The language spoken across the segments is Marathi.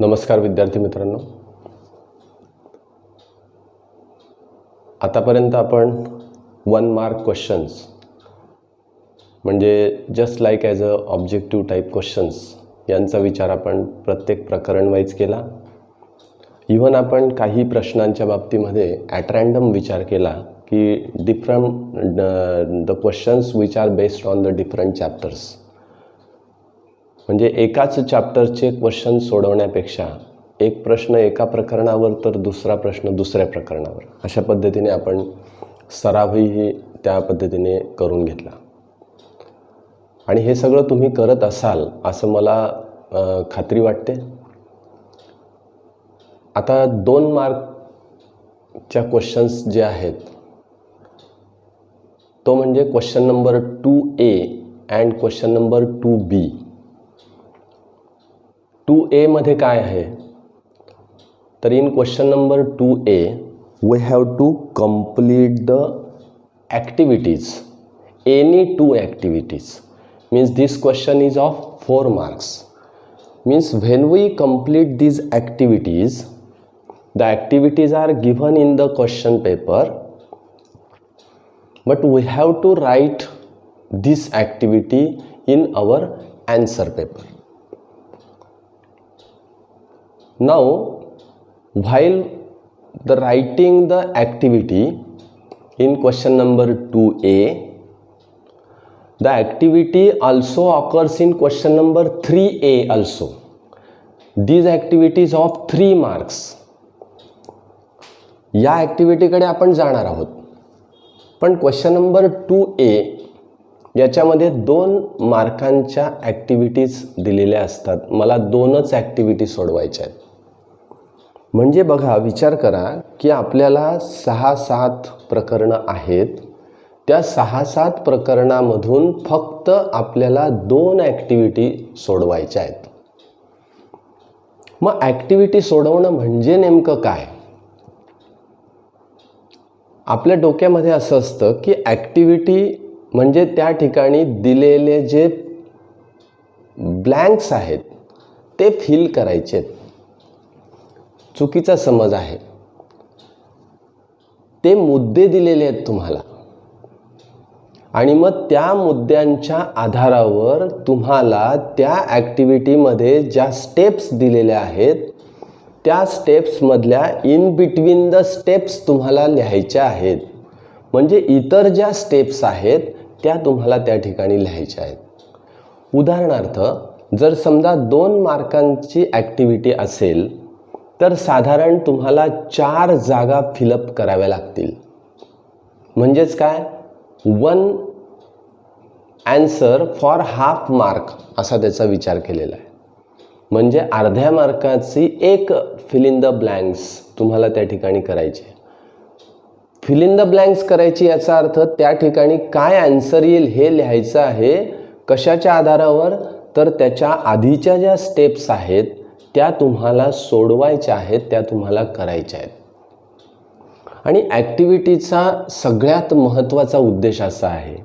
नमस्कार विद्यार्थी मित्रांनो, आतापर्यंत आपण 1 मार्क क्वेश्चन्स म्हणजे just like as a objective type questions यांचा विचार आपण प्रत्येक प्रकरण वाईज केला. इव्हन आपण काही प्रश्नांच्या बाबतीमध्ये ॲट रँडम विचार केला की the questions which are based on the different chapters. म्हणजे एकाच चॅप्टरचे क्वेश्चन सोडवण्यापेक्षा एक प्रश्न एका प्रकरणावर तर दुसरा प्रश्न दुसऱ्या प्रकरणावर अशा पद्धतीने आपण सरावही त्या पद्धतीने करून घेतला. आणि हे सगळं तुम्ही करत असाल असं मला खात्री वाटते. आता 2 मार्कच्या क्वेश्चन्स जे आहेत तो म्हणजे question number 2A and question number 2B. 2A मध्ये काय आहे तर in question number 2A we have to complete the activities, any 2 activities. Means this question is of 4 marks. Means when we complete these activities, the activities are given in the question paper, but we have to write this activity in our answer paper. Now, while the writing the activity in question number 2A, the activity also occurs in question number 3A also. These activities of 3 marks. या ॲक्टिव्हिटीकडे आपण जाणार आहोत. पण क्वेश्चन नंबर 2A याच्यामध्ये 2 मार्कांच्या ॲक्टिव्हिटीज दिलेल्या असतात. मला 2च ॲक्टिव्हिटी सोडवायच्या आहेत. म्हणजे बघा, विचार करा की आपल्याला 6-7 प्रकरणं आहेत. त्या 6-7 प्रकरणामधून फक्त आपल्याला 2 ॲक्टिव्हिटी सोडवायच्या आहेत. मग ॲक्टिव्हिटी सोडवणं म्हणजे नेमकं काय? आपल्या डोक्यामध्ये असं असतं की ॲक्टिव्हिटी म्हणजे त्या ठिकाणी दिलेले जे ब्लँक्स आहेत ते फिल करायचे आहेत. चुकीचा समज आहे. ते मुद्दे दिलेले आहेत तुम्हाला आणि मग त्या मुद्द्यांच्या आधारावर तुम्हाला त्या ॲक्टिव्हिटीमध्ये ज्या स्टेप्स दिलेल्या आहेत त्या स्टेप्समधल्या इन बिटवीन द स्टेप्स तुम्हाला लिहायच्या आहेत. म्हणजे इतर ज्या स्टेप्स आहेत त्या तुम्हाला त्या ठिकाणी लिहायच्या आहेत. उदाहरणार्थ, जर समजा 2 मार्कांची ॲक्टिव्हिटी असेल तर साधारण तुम्हाला 4 जागा फिलअप कराव्या लागतील. म्हणजेच काय, 1 ॲन्सर फॉर हाफ मार्क असा त्याचा विचार केलेला आहे. म्हणजे अर्ध्या मार्काची एक फिल इन द ब्लँक्स तुम्हाला त्या ठिकाणी करायची. फिल इन द ब्लँक्स करायची याचा अर्थ त्या ठिकाणी काय ॲन्सर येईल हे लिहायचं आहे. कशाच्या आधारावर तर त्याच्या आधीच्या ज्या स्टेप्स आहेत त्या तुम्हाला सोडवायच्या आहेत, त्या तुम्हाला करायच्या आहेत. आणि ॲक्टिव्हिटीचा सगळ्यात महत्त्वाचा उद्देश असा आहे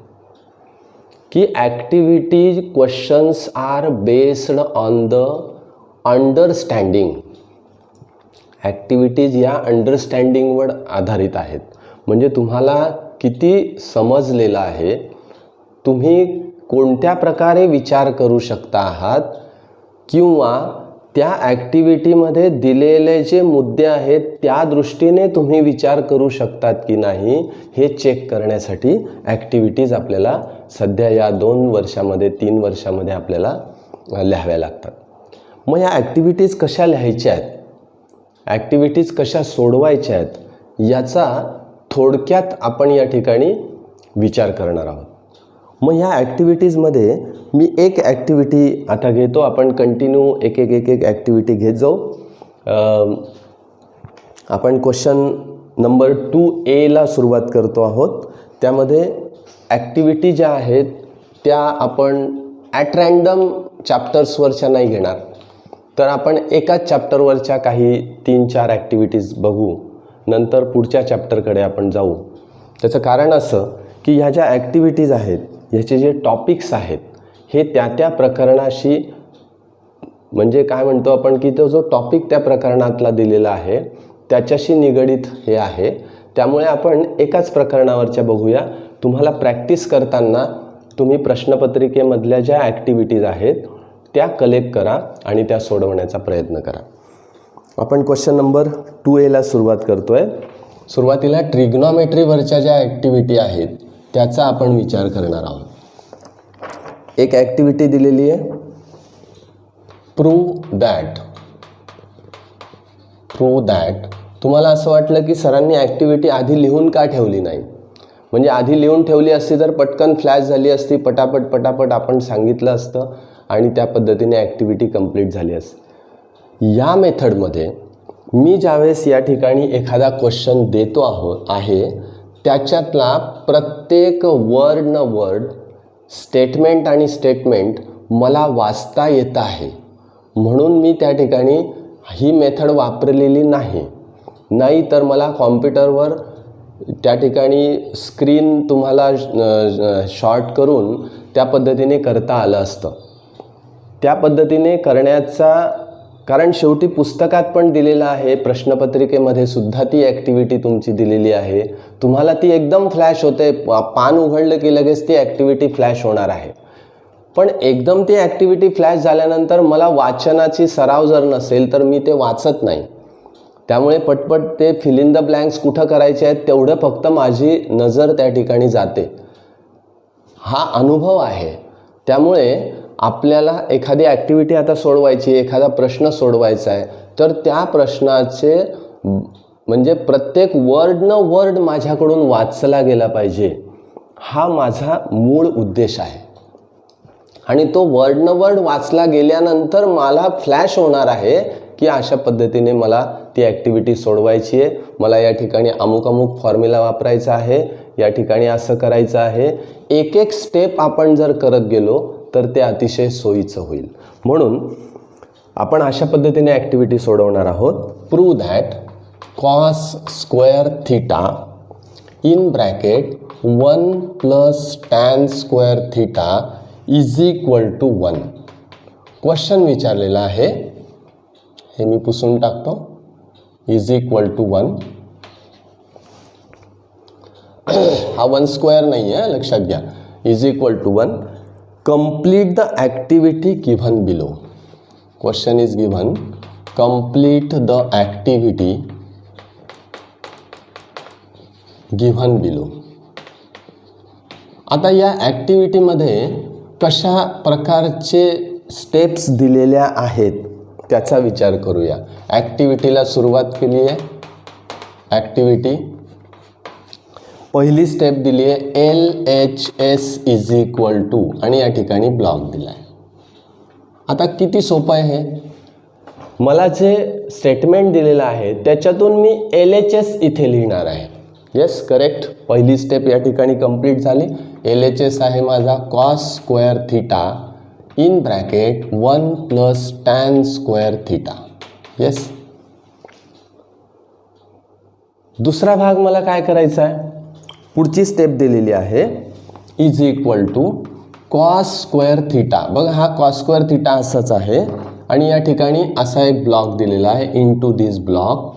की activity questions are based on the understanding. Activities या अंडरस्टँडिंगवर आधारित आहेत. म्हणजे तुम्हाला किती समजलेलं आहे, तुम्ही कोणत्या प्रकारे विचार करू शकता आहात, किंवा त्या ॲक्टिव्हिटीमध्ये दिलेले जे मुद्दे आहेत त्या दृष्टीने तुम्ही विचार करू शकतात की नाही हे चेक करण्यासाठी ॲक्टिव्हिटीज आपल्याला सध्या या 2 वर्षामध्ये 3 वर्षामध्ये आपल्याला लिहाव्या लागतात. मग या ॲक्टिव्हिटीज कशा लिहायच्या आहेत, ॲक्टिव्हिटीज कशा सोडवायच्या आहेत याचा थोडक्यात आपण या ठिकाणी विचार करणार आहोत. मग ह्या ॲक्टिव्हिटीजमध्ये मी एक ॲक्टिव्हिटी आता घेतो. आपण कंटिन्यू एक ॲक्टिव्हिटी घेत जाऊ. आपण क्वेश्चन नंबर 2A सुरुवात करतो आहोत. त्यामध्ये ॲक्टिव्हिटी ज्या आहेत त्या आपण ॲट रँडम चॅप्टर्सवरच्या नाही घेणार, तर आपण एकाच चॅप्टरवरच्या काही 3-4 ॲक्टिव्हिटीज बघू. नंतर पुढच्या चॅप्टरकडे आपण जाऊ. त्याचं कारण असं की ह्या ज्या ॲक्टिव्हिटीज आहेत ह्याचे जे टॉपिक्स आहेत हे त्या प्रकरणाशी म्हणजे काय म्हणतो आपण की तो जो टॉपिक त्या प्रकरणातला दिलेला आहे त्याच्याशी निगडित हे आहे. त्यामुळे आपण एकाच प्रकरणावरच्या बघूया. तुम्हाला प्रॅक्टिस करताना तुम्ही प्रश्नपत्रिकेमधल्या ज्या ॲक्टिव्हिटीज आहेत त्या कलेक्ट करा आणि त्या सोडवण्याचा प्रयत्न करा. आपण क्वेश्चन नंबर 2A सुरुवात करतोय. सुरुवातीला ट्रिग्नॉमेट्रीवरच्या ज्या ॲक्टिव्हिटी आहेत त्याचा आपण विचार करणार आहोत. एक ॲक्टिव्हिटी दिलेली आहे, प्रूव्ह दॅट. तुम्हाला असं वाटलं की सरांनी ॲक्टिव्हिटी आधी लिहून का ठेवली नाही, म्हणजे आधी लिहून ठेवली असती तर पटकन फ्लॅश झाली असती, पटापट आपण सांगितलं असतं आणि त्या पद्धतीने ॲक्टिव्हिटी कंप्लीट झाली असती. या मेथडमध्ये मी ज्यावेळेस या ठिकाणी एखादा क्वेश्चन देतो आहे त्याच्यातला प्रत्येक वर्ड न वर्ड, स्टेटमेंट आणि स्टेटमेंट मला वाचता येत आहे म्हणून मी त्या ठिकाणी ही मेथड वापरलेली नाही तर मला कॉम्प्युटरवर त्या ठिकाणी स्क्रीन तुम्हाला शॉर्ट करून त्या पद्धतीने करता आलं असतं. त्या पद्धतीने करण्याचा, कारण शेवटी पुस्तकात पण दिलेलं आहे, प्रश्नपत्रिकेमध्ये सुद्धा ती ॲक्टिव्हिटी तुमची दिलेली आहे. तुम्हाला ती एकदम फ्लॅश होते, पान उघडलं की लगेच ती ॲक्टिव्हिटी फ्लॅश होणार आहे. पण एकदम ती ॲक्टिव्हिटी फ्लॅश झाल्यानंतर मला वाचनाची सराव जर नसेल तर मी ते वाचत नाही. त्यामुळे पटपट ते फिल इन द ब्लँक्स कुठं करायचे आहेत तेवढं फक्त माझी नजर त्या ठिकाणी जाते. हा अनुभव आहे. त्यामुळे आपल्याला एखादी ॲक्टिव्हिटी आता सोडवायची, एखादा प्रश्न सोडवायचा आहे तर त्या प्रश्नाचे म्हणजे प्रत्येक वर्ड न वर्ड माझ्याकडून वाचला गेला पाहिजे, हा माझा मूळ उद्देश आहे. आणि तो वर्ड न वर्ड वाचला गेल्यानंतर मला फ्लॅश होणार आहे की अशा पद्धतीने मला ती ॲक्टिव्हिटी सोडवायची आहे, मला या ठिकाणी अमुक फॉर्म्युला वापरायचा आहे, या ठिकाणी असं करायचं आहे. एक स्टेप आपण जर करत गेलो तर ते अतिशय सोयीचं होईल. म्हणून आपण अशा पद्धतीने ॲक्टिव्हिटी सोडवणार आहोत. Prove that cos square theta in bracket 1 + tan square theta is equal to 1. Question विचारलेला आहे, हे मी पुसून टाकतो. Is equal to 1. हा 1 स्क्वेअर नाही आहे, लक्षात घ्या. Is equal to 1. Complete the activity given below. Question is given, complete the activity given below. आता या ॲक्टिव्हिटीमध्ये कशा प्रकारचे स्टेप्स दिलेल्या आहेत त्याचा विचार करूया. ॲक्टिव्हिटीला सुरुवात केली आहे. ॲक्टिव्हिटी पहिली स्टेप दिली आहे LHS इज इक्वल टू आणि या ठिकाणी ब्लॉक दिला आहे. आता किती सोपं आहे हे. मला जे स्टेटमेंट दिलेलं आहे त्याच्यातून मी LHS इथे लिहिणार आहे. Yes, correct. पहिली स्टेप या ठिकाणी कंप्लीट झाली. LHS आहे माझा cos square theta in bracket 1 + tan square theta. Yes. दुसरा भाग मला काय करायचा आहे, पुढची स्टेप दिलेली आहे is equal to cos square theta. बघा हा कॉस स्क्वेअर थिटा असाच आहे आणि या ठिकाणी असा एक ब्लॉक दिलेला आहे, इनटू दिस ब्लॉक.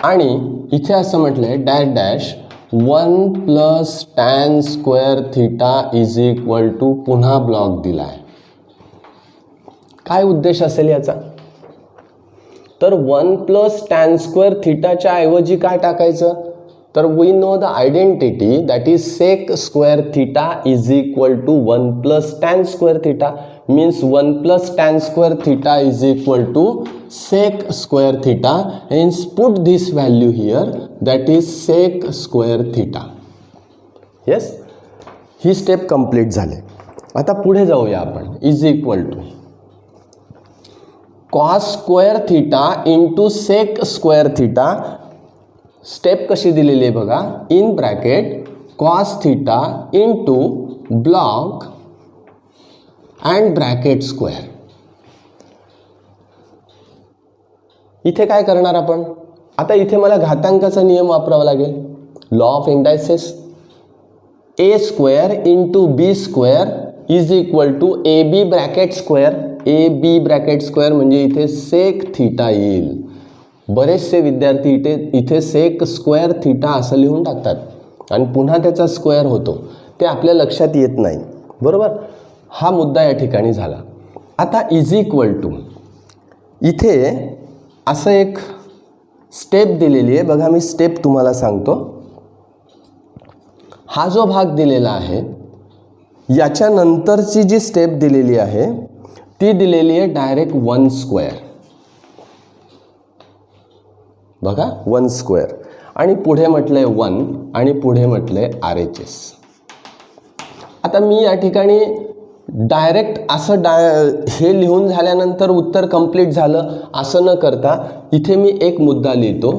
आणि इथे असं म्हटलं आहे dash dash 1 + tan square theta is equal to पुन्हा ब्लॉक दिला आहे. काय उद्देश असेल याचा, तर 1 + tan स्क्वेअर थिटाच्या ऐवजी काय टाकायचं, तर we know the identity that is sec square theta is equal to 1 + tan square theta. Means 1 + tan square theta is equal to sec square theta, hence put this value here, that is sec square theta. yes, ही स्टेप कंप्लीट झाली. आता पुढे जाऊया आपण. Is equal to cos square theta into sec square theta. Step कशी दिलेली आहे बघा, in bracket cos theta into block and bracket square. इथे काय करणार आपण, आता इथे मला घातांकाचा नियम वापरावा लागेल. Law of indices. a² into b² is equal to ab bracket square. A B bracket square म्हणजे इथे सेक थीटा येईल. बरेचसे विद्यार्थी इथे सेक स्क्वेअर थीटा असं लिहून टाकतात आणि पुन्हा त्याचा स्क्वेअर होतो, ते आपल्या लक्षात येत नाही. बरोबर, हा मुद्दा या ठिकाणी झाला. आता इज इक्वल टू इथे असं एक स्टेप दिलेली आहे बघा. मी स्टेप तुम्हाला सांगतो. हा जो भाग दिलेला आहे याच्यानंतरची जी स्टेप दिलेली आहे ती दिलेली आहे डायरेक्ट 1 स्क्वेअर. बघा 1 स्क्वेअर आणि पुढे म्हटलंय 1 आणि पुढे म्हटलंय RHS. आता मी या ठिकाणी डायरेक्ट असं हे लिहून झाल्यानंतर उत्तर कंप्लीट झालं असं न करता इथे मी एक मुद्दा लिहितो.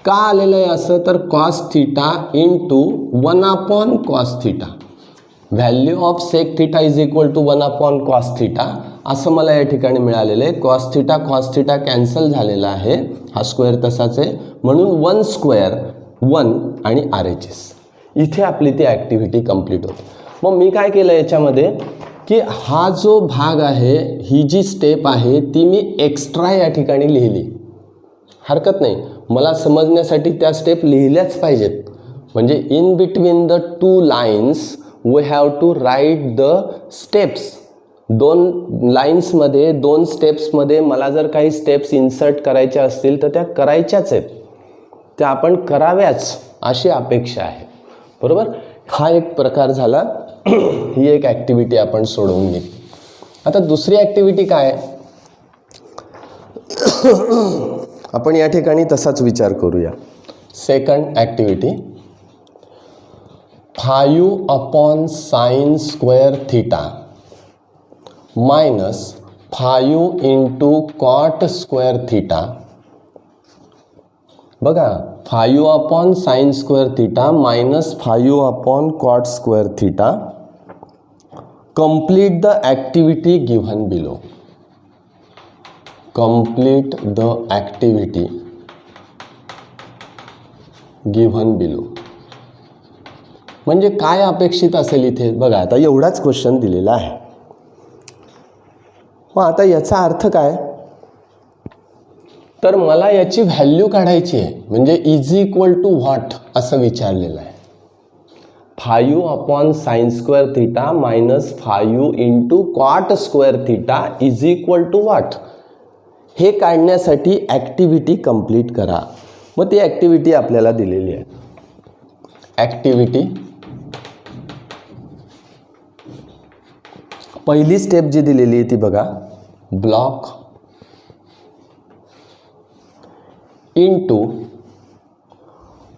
का आलेलं आहे असं, तर cos theta into 1 cos theta, value of sec theta is equal to 1 cos theta असं मला या ठिकाणी मिळालेलं आहे. कॉस थीटा कॅन्सल झालेला आहे, हा स्क्वेअर तसाच आहे, म्हणून 1 स्क्वेअर 1 आणि RHS. इथे आपली ती ॲक्टिव्हिटी कंप्लीट होते. मग मी काय केलं याच्यामध्ये की हा जो भाग आहे, ही जी स्टेप आहे ती मी एक्स्ट्रा या ठिकाणी लिहिली. हरकत नाही, मला समजण्यासाठी त्या स्टेप लिहिल्याच पाहिजेत. म्हणजे in between the 2 lines we have to write the steps. 2 लाईन्समध्ये 2 स्टेप्समध्ये मला जर काही स्टेप्स इन्सर्ट करायच्या असतील तर त्या करायच्याच आहेत, त्या आपण कराव्याच अशी अपेक्षा आहे. बरोबर, हा एक प्रकार झाला. ही एक ॲक्टिव्हिटी आपण सोडवून घेतली. आता दुसरी ॲक्टिव्हिटी काय, आपण या ठिकाणी तसाच विचार करूया. Second activity, 5 sin square theta minus 5 into cot square theta. बघा 5 sin square theta minus 5 cot square theta. Complete the activity given below. Complete the activity given below म्हणजे काय अपेक्षित असेल इथे. बघा आता एवढाच क्वेश्चन दिलेला आहे. मग आता याचा अर्थ काय, तर मला याची व्हॅल्यू काढायची आहे. म्हणजे इज इक्वल टू व्हॉट असं विचारलेलं आहे. 5 sin square theta minus 5 into cot square theta is equal to what, हे काढण्यासाठी ॲक्टिव्हिटी कंप्लीट करा. मग ती ॲक्टिव्हिटी आपल्याला दिलेली आहे. ॲक्टिव्हिटी पहिली स्टेप जी दिलेली आहे ती बघा, block into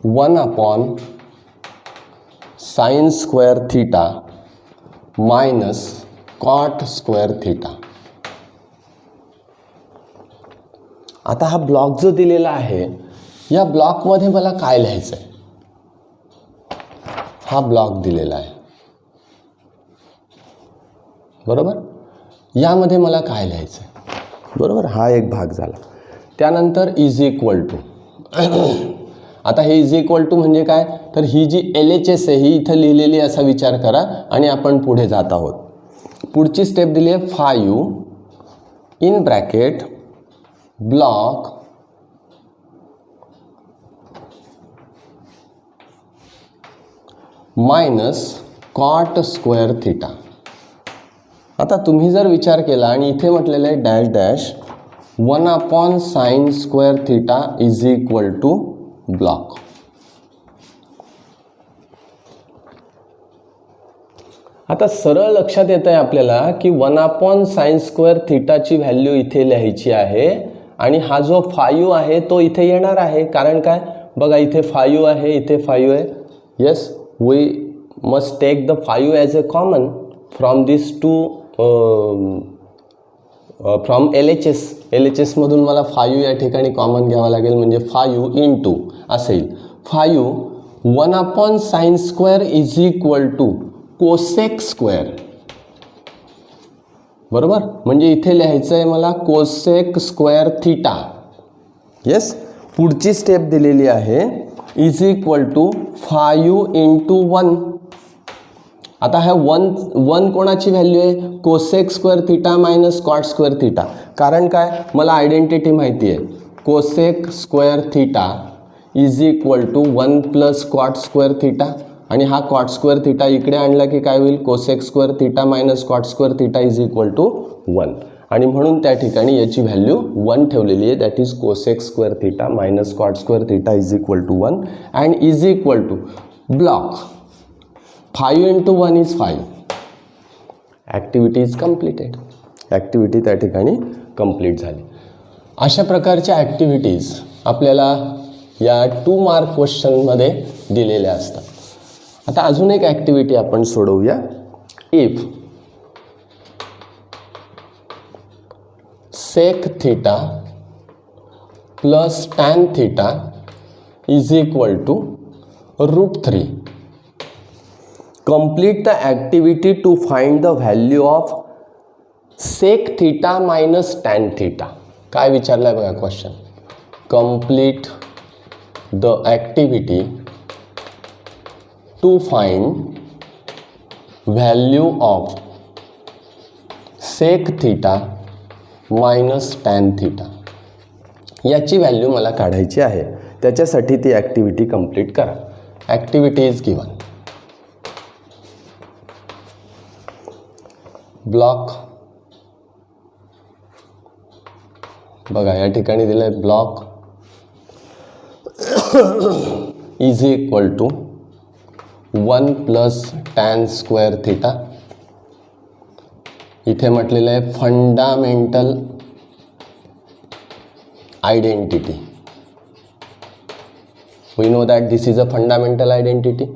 1 sin square theta minus cot square theta. आता हा ब्लॉक जो दिलेला आहे या ब्लॉकमध्ये मला काय लिहायचं आहे. हा ब्लॉक दिलेला आहे बरोबर, यामध्ये मला काय लिहायचं आहे. बरोबर, हा एक भाग झाला. त्यानंतर इज इक्वल टू. आता हे इज इक्वल टू म्हणजे काय, तर ही जी LHS आहे ही इथं लिहिलेली असा विचार करा आणि आपण पुढे जात आहोत. पुढची स्टेप दिली आहे 5 in bracket block minus cot square theta. आता तुम्ही जर विचार केला आणि इथे म्हटलेलं आहे dash dash 1 sin square theta is equal to block. आता सरळ लक्षात येत आहे आपल्याला की 1 sin स्क्वेअर थीटाची व्हॅल्यू इथे लिहायची आहे आणि हा जो 5 आहे तो इथे येणार आहे. कारण काय, बघा इथे 5 आहे, इथे 5 आहे. Yes, we must take the 5 as a common from this to from LHS मधून मला 5 या ठिकाणी कॉमन घ्यावा लागेल. म्हणजे 5 इंटू असेल 5 1 sin square is equal to cosec square. बरोबर, म्हणजे इथे लिहायचं आहे मला कोसेक स्क्वेअर थीटा. येस, पुढची स्टेप दिलेली आहे इज इक्वल टू 5 इंटू 1. आता ह्या वन कोणाची व्हॅल्यू आहे? Cosec square theta minus cot square theta. कारण काय? मला आयडेंटिटी माहिती आहे. Cosec square theta is equal to 1 plus cot square theta, आणि हा कॉट स्क्वेअर थिटा इकडे आणला की काय होईल? Cosec square theta minus cot square theta is equal to 1. आणि म्हणून त्या ठिकाणी याची व्हॅल्यू 1 ठेवलेली आहे. That is cosec square theta minus cot square theta is equal to 1 and is equal to block 5 into 1 is 5. Activity is completed. Activity त्या ठिकाणी कंप्लीट झाली. अशा प्रकारच्या ॲक्टिव्हिटीज आपल्याला या 2 मार्क क्वेश्चनमध्ये दिलेल्या असतात. आता अजून एक ॲक्टिव्हिटी आपण सोडवूया. If sec theta plus tan theta is equal to √3. Complete the activity to find the value of sec theta minus tan theta. काय विचारलाय बघा question. Complete the activity to find value of sec theta minus tan theta. याची व्हॅल्यू मला काढायची आहे. त्याच्यासाठी ती ॲक्टिव्हिटी कंप्लीट करा. Activity is given. ब्लॉक बघा या ठिकाणी दिलं आहे. Block is equal to 1 plus tan square theta. इथे म्हटलेलं आहे fundamental identity. We know that this is a fundamental identity.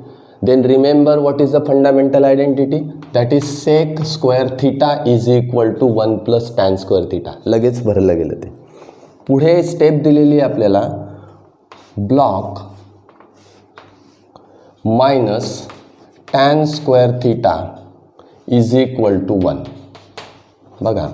Then remember what is the fundamental identity? That is sec square theta is equal to 1 plus tan square theta. लगेच भरलं गेलं ते. पुढे स्टेप दिलेली आहे आपल्याला. Block minus tan square theta is equal to 1. बघा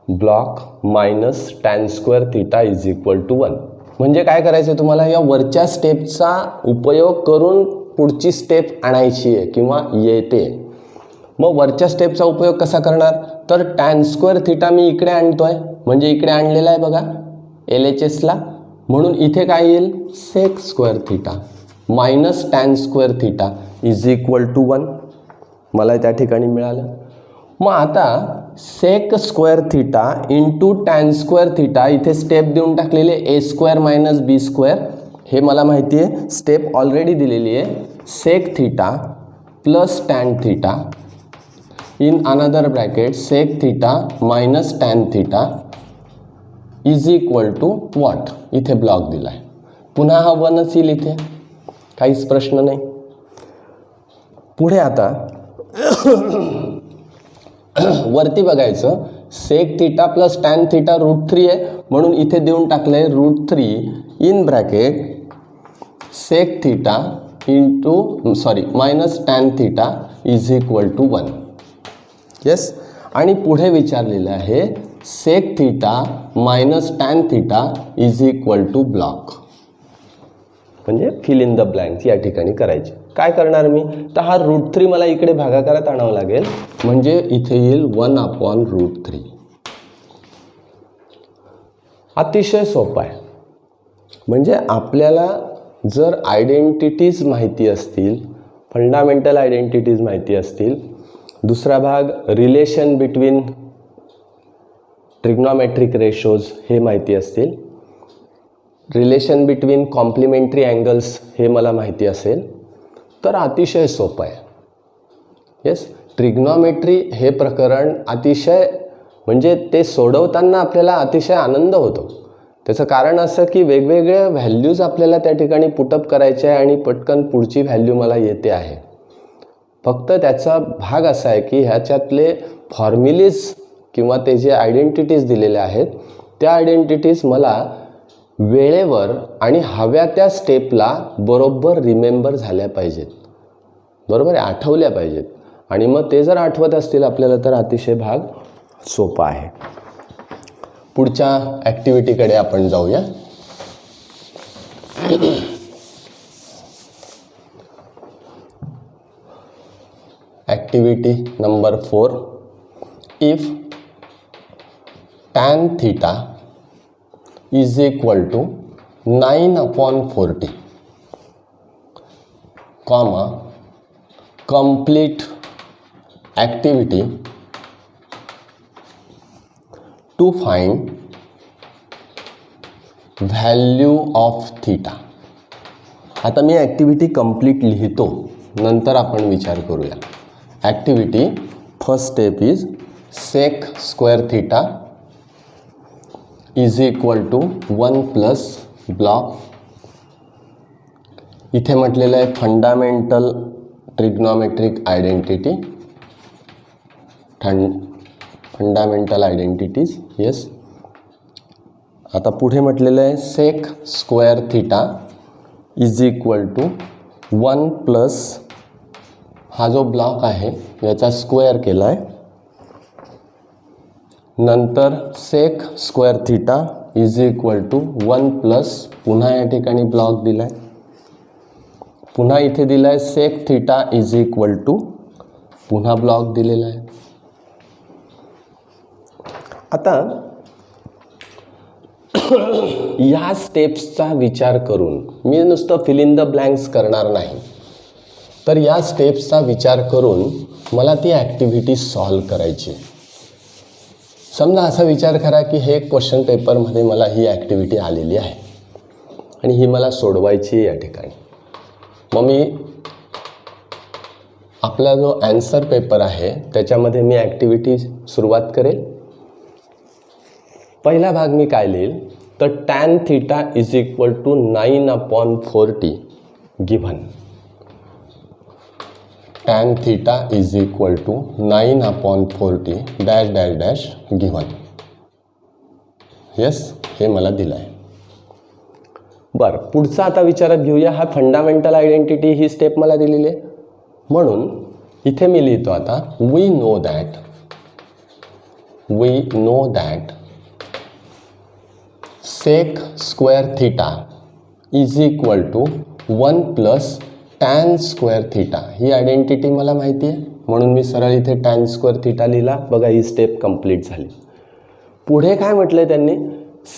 block minus tan square theta is equal to 1. म्हणजे काय करायचं आहे तुम्हाला? या वरच्या स्टेपचा उपयोग करून पुढची स्टेप आणायची आहे किंवा येते. मग वरच्या स्टेपचा उपयोग कसा करणार? तर टॅन स्क्वेअर थिटा मी इकडे आणतोय, म्हणजे इकडे आणलेला आहे बघा LHSला. म्हणून इथे काय येईल? Sec square theta minus tan square theta is equal to 1 मला त्या ठिकाणी मिळालं. मग आता sec square theta into tan square theta इथे स्टेप देऊन टाकलेले A square minus B square. हे मला माहिती आहे. स्टेप ऑलरेडी दिलेली आहे. Sec theta plus tan theta in another bracket sec theta minus tan theta is equal to what. इथे ब्लॉक दिला आहे. पुन्हा हा 1च येईल इथे. काहीच प्रश्न नाही. पुढे आता वरती बघायचं. Sec theta plus tan theta √3 आहे, म्हणून इथे देऊन टाकलं आहे √3 in bracket sec theta into minus tan theta is equal to 1. Yes. आणि पुढे विचारलेलं आहे sec theta minus tan theta is equal to block. म्हणजे फिल इन द ब्लँक्स या ठिकाणी करायचे. काय करणार मी? तर हा √3 मला इकडे भागाकारात आणावं लागेल. म्हणजे इथे येईल 1/√3. अतिशय सोपं आहे. म्हणजे आपल्याला जर आयडेंटिटीज माहिती असतील, फंडामेंटल आयडेंटिटीज माहिती असतील, दुसरा भाग रिलेशन बिटवीन ट्रिग्नॉमेट्रिक रेशोज हे माहिती असतील, रिलेशन बिटवीन कॉम्प्लिमेंटरी अँगल्स हे मला माहिती असेल, तर अतिशय सोपं आहे. येस. ट्रिग्नॉमेट्री हे प्रकरण अतिशय म्हणजे ते सोडवताना आपल्याला अतिशय आनंद होतो. त्याचं कारण असं की वेगवेगळे व्हॅल्यूज आपल्याला त्या ठिकाणी पुटअप करायचे आहे आणि पटकन पुढची व्हॅल्यू मला येते आहे. फक्त त्याचा भाग असा आहे की ह्याच्यातले फॉर्म्युलीज किंवा ते जे आयडेंटिटीज दिलेल्या आहेत त्या आयडेंटिटीज मला वेळेवर आणि हव्या त्या स्टेपला बरोबर रिमेंबर झाल्या पाहिजेत. बरोबर आहे, आठवल्या पाहिजेत. आणि मग ते जर आठवत असतील आपल्याला तर अतिशय भाग सोपा आहे. पुढच्या ॲक्टिव्हिटीकडे आपण जाऊया. Activity number 4, if tan theta is equal to 9/40, comma, complete activity to find value of theta. आता मी ॲक्टिव्हिटी कंप्लीट लिहितो, नंतर आपण विचार करूया. Activity first step is sec square theta is equal to 1 plus block. इथे म्हटलेलं आहे fundamental trigonometric identity, fundamental identities. Yes. आता पुढे म्हटलेलं आहे sec square theta is equal to 1 plus हा जो ब्लॉक आहे याचा स्क्वेअर केला आहे. नंतर sec square theta is equal to 1 plus पुन्हा या ठिकाणी ब्लॉक दिला आहे. पुन्हा इथे दिला आहे sec theta is equal to पुन्हा ब्लॉक दिलेला आहे. आता या स्टेप्सचा विचार करून मी नुसतं फिल इन द ब्लँक्स करणार नाही, तर या स्टेप्सचा विचार करून मला ती ॲक्टिव्हिटी सॉल्व करायची. समजा असा विचार करा की हे क्वेश्चन पेपरमध्ये मला ही ॲक्टिव्हिटी आलेली आहे आणि ही मला सोडवायची आहे या ठिकाणी. मग मी आपला जो ॲन्सर पेपर आहे त्याच्यामध्ये मी ॲक्टिव्हिटी सुरुवात करेल. पहिला भाग मी काय लिहिल तर tan theta is equal to 9/40 given. tan theta is equal to 9/40 dash dash dash given. Yes, हे मला दिलं आहे. बरं, पुढचा आता विचारात घेऊया. हा फंडामेंटल आयडेंटिटी ही स्टेप मला दिलेली आहे, म्हणून इथे मी लिहितो आता we know that sec square theta is equal to 1 plus tan square theta. ही आयडेंटिटी मला माहिती आहे, म्हणून मी सरळ इथे टॅन स्क्वेअर थीटा लिहिला. बघा, ही स्टेप कंप्लीट झाली. पुढे काय म्हटलं त्यांनी,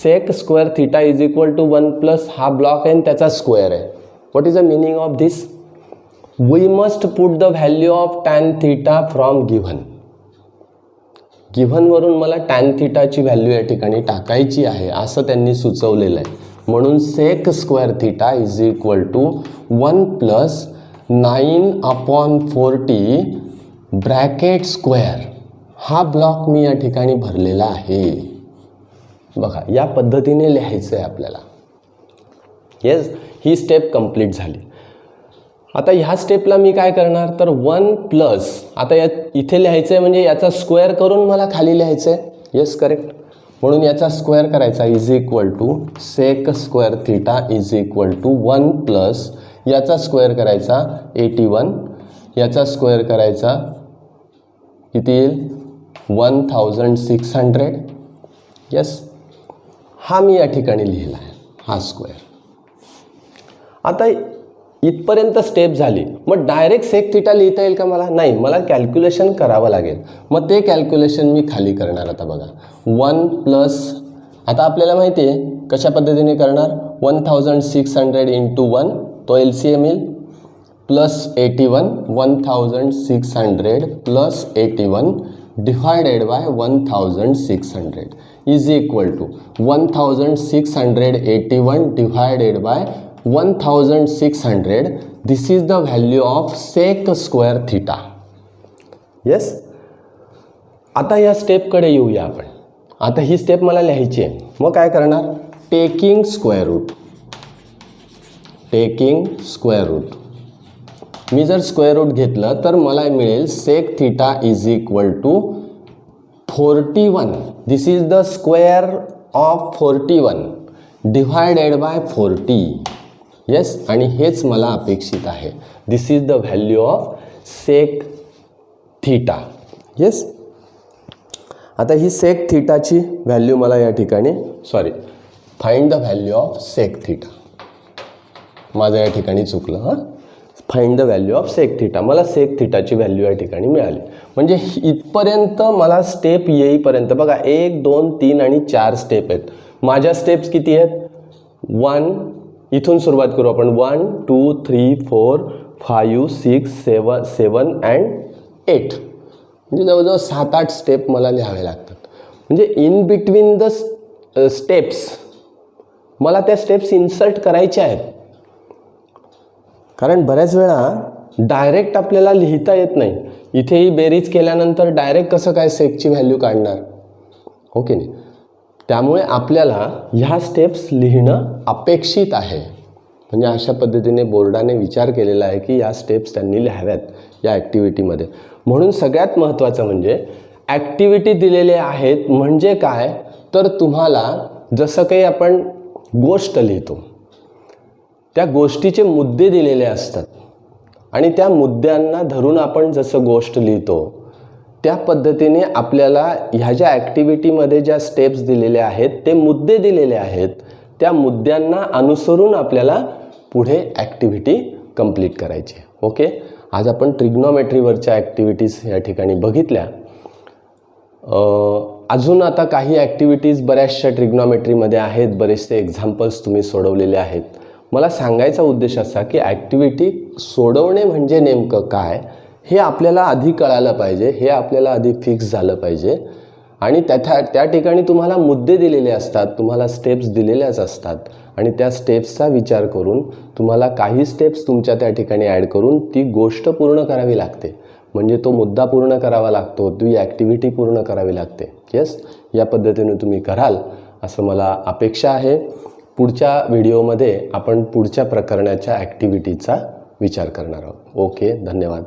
sec square theta is equal to 1 plus हा ब्लॉक आहे त्याचा स्क्वेअर आहे. What is the meaning of this? We must put the value of tan theta from given. गिव्हनवरून मला टॅन थीटाची व्हॅल्यू या ठिकाणी टाकायची आहे असं त्यांनी सुचवलेलं आहे. म्हणून sec square theta is equal to 1 plus 9/40 bracket square. हा ब्लॉक मी या ठिकाणी भरलेला आहे. बघा, या पद्धतीने लिहायचं आहे आपल्याला. येस, ही स्टेप कंप्लीट झाली. आता ह्या स्टेपला मी काय करणार तर 1 प्लस, आता या इथे लिहायचं आहे म्हणजे याचा स्क्वेअर करून मला खाली लिहायचं आहे. Yes, correct. म्हणून याचा स्क्वेअर करायचा is equal to sec square theta is equal to 1 plus याचा स्क्वेअर करायचा 81, याचा स्क्वेअर करायचा किती येईल 1600. येस, हा मी या ठिकाणी लिहिला आहे हा स्क्वेअर. आता इथपर्यंत स्टेप झाली. मग डायरेक्ट सेक थीटा लिहिता येईल का मला? नाही, मला कॅल्क्युलेशन करावं लागेल. मग ते कॅल्क्युलेशन मी खाली करणार. आता बघा 1 प्लस, आता आपल्याला माहिती आहे कशा पद्धतीने करणार. 1600 इंटू 1 तो LCM येईल, plus 81, 1600 plus 81 divided by 1600 is equal to 1681 divided by 1600. This is the value of sec square theta. Yes, आता या स्टेपकडे येऊया आपण. आता ही स्टेप मला लिहायची आहे. मग काय करणार, टेकिंग स्क्वेअर रूट. मी जर स्क्वेअर रूट घेतलं तर मला मिळेल sec theta is equal to 41. This is the square of 41 divided by 40. Yes, आणि हेच मला अपेक्षित आहे. This is the value of sec theta. Yes, आता ही सेक थीटाची व्हॅल्यू मला या ठिकाणी find the value of sec theta. माझं या ठिकाणी चुकलं. Find the value of sec theta. मला सेक थिटाची व्हॅल्यू या ठिकाणी मिळाली. म्हणजे इथपर्यंत मला स्टेप येईपर्यंत बघा 1 2 3 आणि 4 स्टेप आहेत. माझ्या स्टेप्स किती आहेत? 1 इथून सुरुवात करू आपण. 1 2 3 4 5 6 7 अँड 8. म्हणजे जवळजवळ 7-8 स्टेप मला लिहावे लागतात. म्हणजे इन बिटवीन द स्टेप्स मला त्या स्टेप्स इन्सर्ट करायच्या आहेत. कारण बऱ्याच वेळा डायरेक्ट आपल्याला लिहिता येत नाही. इथेही बेरीज केल्यानंतर डायरेक्ट कसं काय सेकची व्हॅल्यू काढणार, हो की नाही? त्यामुळे आपल्याला ह्या स्टेप्स लिहिणं अपेक्षित आहे. म्हणजे अशा पद्धतीने बोर्डाने विचार केलेला आहे की या स्टेप्स त्यांनी लिहाव्यात या ॲक्टिव्हिटीमध्ये. म्हणून सगळ्यात महत्त्वाचं म्हणजे ॲक्टिव्हिटी दिलेले आहेत म्हणजे काय, तर तुम्हाला जसं काही आपण गोष्ट लिहितो त्या गोष्टीचे मुद्दे दिलेले असतात आणि त्या मुद्द्यांना धरून आपण जसं गोष्ट लिहितो त्या पद्धतीने आपल्याला ह्या ज्या ॲक्टिव्हिटीमध्ये ज्या स्टेप्स दिलेल्या आहेत ते मुद्दे दिलेले आहेत, त्या मुद्द्यांना अनुसरून आपल्याला पुढे ॲक्टिव्हिटी कंप्लीट करायची. ओके, आज आपण ट्रिग्नोमेट्रीवरच्या ॲक्टिव्हिटीज या ठिकाणी बघितल्या. अजून आता काही ॲक्टिव्हिटीज बऱ्याचशा ट्रिग्नोमेट्रीमध्ये आहेत. बरेचसे एक्झाम्पल्स तुम्ही सोडवलेले आहेत. मला सांगायचा उद्देश असा की ॲक्टिव्हिटी सोडवणे म्हणजे नेमकं काय हे आपल्याला आधी कळालं पाहिजे, हे आपल्याला आधी फिक्स झालं पाहिजे. आणि त्या ठिकाणी तुम्हाला मुद्दे दिलेले असतात, तुम्हाला स्टेप्स दिलेल्याच असतात आणि त्या स्टेप्सचा विचार करून तुम्हाला काही स्टेप्स तुमच्या त्या ठिकाणी ॲड करून ती गोष्ट पूर्ण करावी लागते. म्हणजे तो मुद्दा पूर्ण करावा लागतो, ती ॲक्टिव्हिटी पूर्ण करावी लागते. येस, या पद्धतीने तुम्ही कराल असं मला अपेक्षा आहे. पुढच्या व्हिडिओमध्ये आपण पुढच्या प्रकरणाच्या ॲक्टिव्हिटीचा विचार करणार आहोत. ओके, धन्यवाद.